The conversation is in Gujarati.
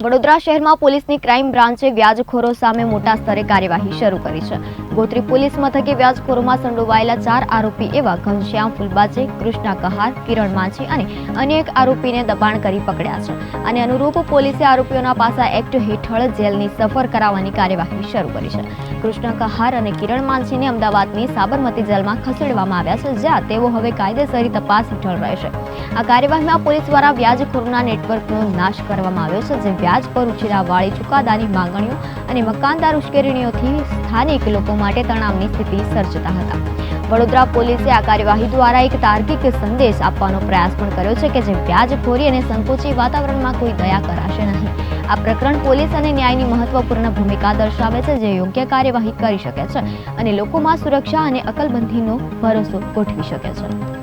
વડોદરા શહેરમાં પોલીસની ક્રાઇમ બ્રાન્ચે વ્યાજખોરો સામે મોટા સ્તરે કાર્યવાહી શરૂ કરી છે। ગોત્રી પોલીસ મથકે વ્યાજખોરોમાં સંડોવાયેલા 4 આરોપી એવા ઘનશ્યામ ફુલબાજે, કૃષ્ણા કહાર, કિરણ માંછી અને અન્ય એક આરોપીને દબાણ કરી પકડ્યા છે। અને અનુરૂપ પોલીસે આરોપીઓના પાસા એક્ટ હેઠળ જેલની સફર કરાવવાની કાર્યવાહી શરૂ કરી છે। કૃષ્ણા કહાર અને કિરણ માંછીને અમદાવાદની સાબરમતી જેલમાં ખસેડવામાં આવ્યા છે, જ્યાં તેઓ હવે કાયદેસરી તપાસ હેઠળ રહેશે। આ કાર્યવાહીમાં પોલીસ દ્વારા વ્યાજખોરોના નેટવર્કનો નાશ કરવામાં આવ્યો છે, જે વ્યાજ પર ઉછેરાવાળી ચુકાદાની માંગણીઓ અને મકાનદાર ઉશ્કેરણીઓથી સ્થાનિક લોકો માટે તણાવની સ્થિતિ સર્જતા હતા। વડોદરા પોલીસે આ કાર્યવાહી દ્વારા એક તાર્કિક સંદેશ આપવાનો પ્રયાસ પણ કર્યો છે કે જે વ્યાજખોરી અને સંકોચી વાતાવરણમાં કોઈ દયા કરાશે નહીં। આ પ્રકરણ પોલીસ અને ન્યાયની મહત્વપૂર્ણ ભૂમિકા દર્શાવે છે, જે યોગ્ય કાર્યવાહી કરી શકે છે અને લોકોમાં સુરક્ષા અને અકલબંધીનો ભરોસો ગોઠવી શકે છે।